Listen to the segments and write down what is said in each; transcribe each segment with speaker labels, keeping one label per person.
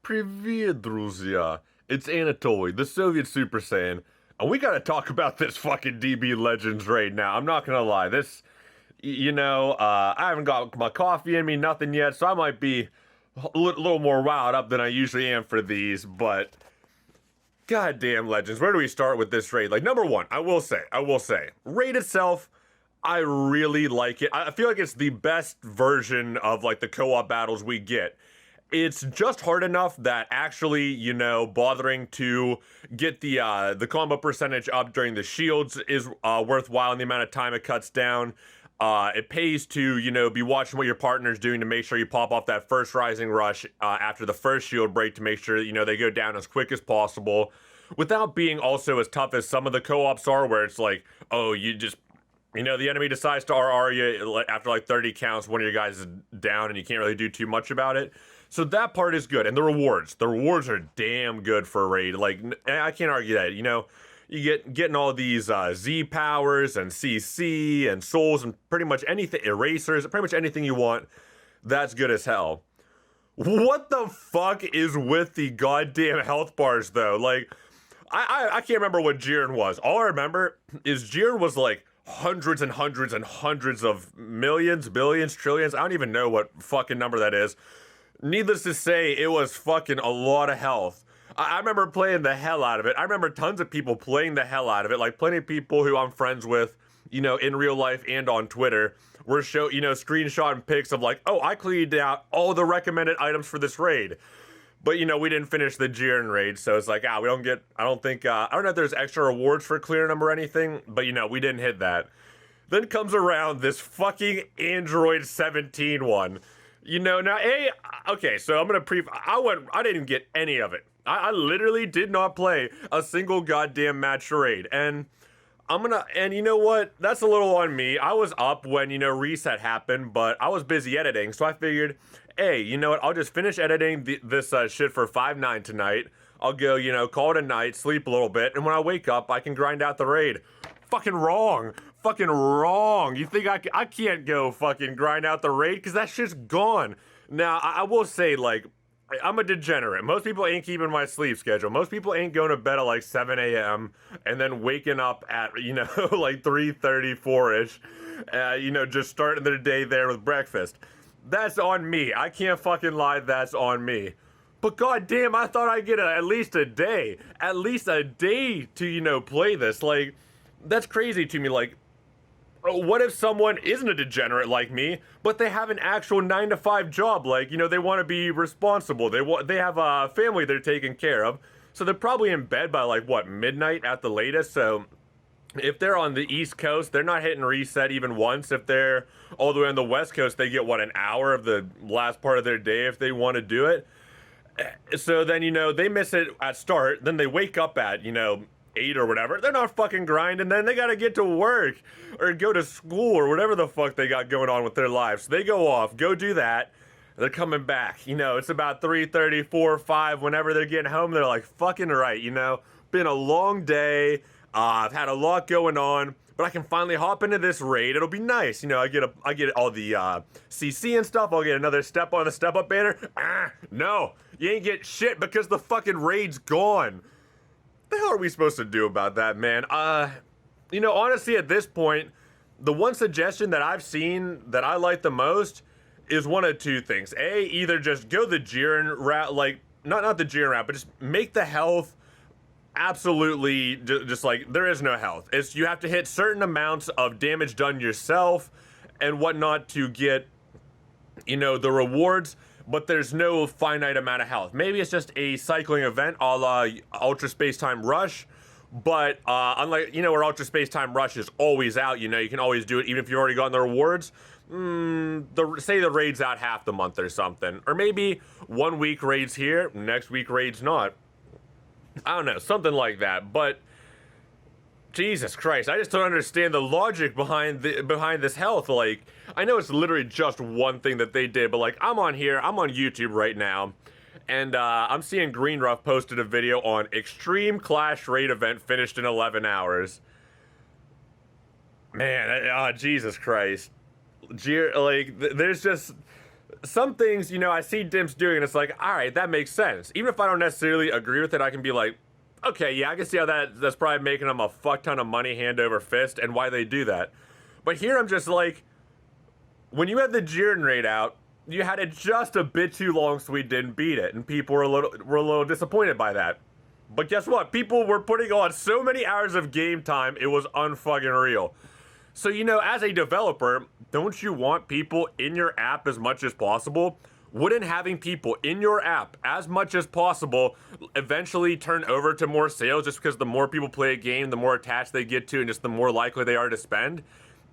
Speaker 1: Привет, друзья. It's Anatoly, the Soviet Super Saiyan, and we gotta talk about this fucking DB Legends raid now. I'm not gonna lie, I haven't got my coffee in me, nothing yet, so I might be a little more riled up than I usually am for these, but goddamn Legends, where do we start with this raid? Like, number one, I will say, raid itself, I really like it. I feel like it's the best version of, like, the co-op battles we get. It's just hard enough that actually, bothering to get the combo percentage up during the shields is worthwhile in the amount of time it cuts down. It pays to, be watching what your partner's doing to make sure you pop off that first Rising Rush after the first shield break to make sure, they go down as quick as possible without being also as tough as some of the co-ops are where it's like, oh, the enemy decides to RR you after like 30 counts, one of your guys is down and you can't really do too much about it. So that part is good. And the rewards are damn good for a raid. Like, I can't argue that, you getting all these Z powers and CC and souls and pretty much anything, erasers, pretty much anything you want. That's good as hell. What the fuck is with the goddamn health bars though? Like, I can't remember what Jiren was. All I remember is Jiren was like hundreds and hundreds and hundreds of millions, billions, trillions. I don't even know what fucking number that is. Needless to say, it was fucking a lot of health. I remember playing the hell out of it. I remember tons of people playing the hell out of it. Like plenty of people who I'm friends with, in real life and on Twitter were screenshotting pics of like, oh, I cleaned out all the recommended items for this raid. But, we didn't finish the Jiren raid, so it's like, I don't know if there's extra rewards for clearing them or anything, but, we didn't hit that. Then comes around this fucking Android 17 one. Okay, so I'm gonna I didn't get any of it. I literally did not play a single goddamn match raid, and and you know what? That's a little on me. I was up when, reset happened, but I was busy editing, so I figured, hey, you know what? I'll just finish editing this shit for 5-9 tonight. I'll go, call it a night, sleep a little bit, and when I wake up, I can grind out the raid. Fucking wrong. Fucking wrong. You think I can't go fucking grind out the raid? Because that shit's gone. Now, I will say, like, I'm a degenerate. Most people ain't keeping my sleep schedule. Most people ain't going to bed at like 7 a.m. and then waking up at, like 3:30, 4-ish. Just starting their day there with breakfast. That's on me. I can't fucking lie, that's on me. But goddamn, I thought I'd get at least a day. At least a day to, play this. Like, that's crazy to me. Like, what if someone isn't a degenerate like me, but they have an actual 9-to-5 job? Like, they want to be responsible. They have a family they're taking care of. So they're probably in bed by like, what, midnight at the latest? So if they're on the East Coast, they're not hitting reset even once. If they're all the way on the West Coast, they get, what, an hour of the last part of their day if they want to do it. So then, they miss it at start. Then they wake up at, 8 or whatever. They're not fucking grinding. Then they gotta get to work or go to school or whatever the fuck they got going on with their lives. So they go off, go do that. They're coming back. It's about 3:30, 4, 5. Whenever they're getting home, they're like, fucking right. Been a long day. I've had a lot going on, but I can finally hop into this raid. It'll be nice. I get all the CC and stuff. I'll get another step on the step up banner. No, you ain't get shit because the fucking raid's gone. What the hell are we supposed to do about that, man? Honestly, at this point, the one suggestion that I've seen that I like the most is one of two things. A, either just go the Jiren route, like, not the Jiren route, but just make the health absolutely just like, there is no health. It's, you have to hit certain amounts of damage done yourself and whatnot to get, the rewards, but there's no finite amount of health. Maybe it's just a cycling event a la Ultra Space Time Rush, but unlike, where Ultra Space Time Rush is always out, you can always do it even if you've already gotten the rewards. Say the raid's out half the month or something. Or maybe 1 week raid's here, next week raid's not. I don't know, something like that, but Jesus Christ, I just don't understand the logic behind this health. Like, I know it's literally just one thing that they did, but like, I'm on YouTube right now, and I'm seeing Greenruff posted a video on Extreme Clash Raid event finished in 11 hours. Man, Jesus Christ. There's just some things, you know, I see DIMPs doing, and it's like, all right, that makes sense. Even if I don't necessarily agree with it, I can be like, okay, yeah, I can see how that's probably making them a fuck ton of money hand over fist, and why they do that. But here I'm just like, when you had the Jiren raid out, you had it just a bit too long, so we didn't beat it, and people were a little disappointed by that. But guess what? People were putting on so many hours of game time, it was unfucking real. So, you know, as a developer, don't you want people in your app as much as possible? Wouldn't having people in your app as much as possible eventually turn over to more sales, just because the more people play a game, the more attached they get to, and just the more likely they are to spend?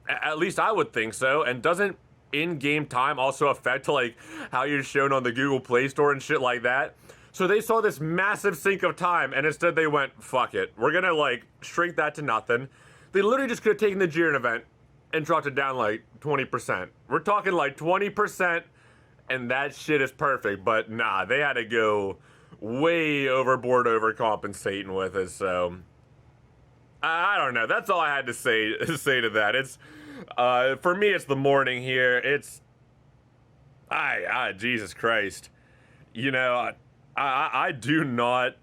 Speaker 1: At least I would think so. And doesn't in-game time also affect like how you're shown on the Google Play Store and shit like that? So they saw this massive sink of time, and instead they went, fuck it, we're gonna like shrink that to nothing. They literally just could have taken the Jiren event and dropped it down like 20%. We're talking like 20%, and that shit is perfect. But nah, they had to go way overboard overcompensating with it. So I don't know. That's all I had to say to that. It's for me, it's the morning here. It's Jesus Christ. You know, I do not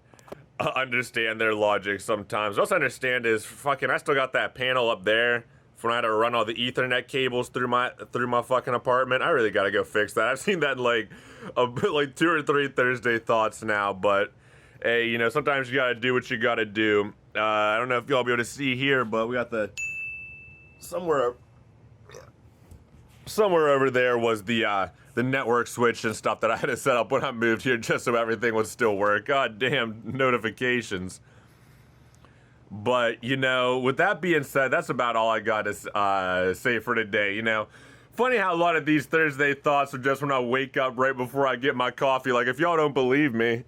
Speaker 1: understand their logic sometimes. What I understand is fucking I still got that panel up there when I had to run all the Ethernet cables through my fucking apartment. I really gotta go fix that. I've seen that in like like 2 or 3 Thursday thoughts now, but hey, you know, sometimes you gotta do what you gotta do. I don't know if y'all be able to see here, but we got the somewhere over there was the network switch and stuff that I had to set up when I moved here just so everything would still work. God damn notifications. But, you know, with that being said, that's about all I got to say for today. You know, funny how a lot of these Thursday thoughts are just when I wake up right before I get my coffee. Like, if y'all don't believe me.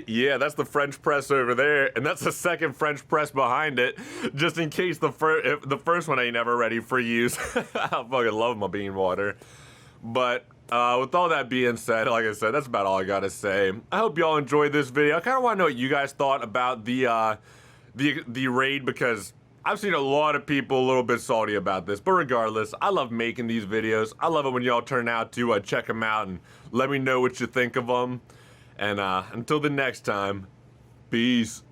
Speaker 1: Yeah, that's the French press over there, and that's the second French press behind it, just in case the first one ain't ever ready for use. I fucking love my bean water. But with all that being said, like I said, that's about all I gotta say. I hope y'all enjoyed this video. I kind of want to know what you guys thought about the raid, because I've seen a lot of people a little bit salty about this. But regardless, I love making these videos. I love it when y'all turn out to check them out and let me know what you think of them. And until the next time, peace.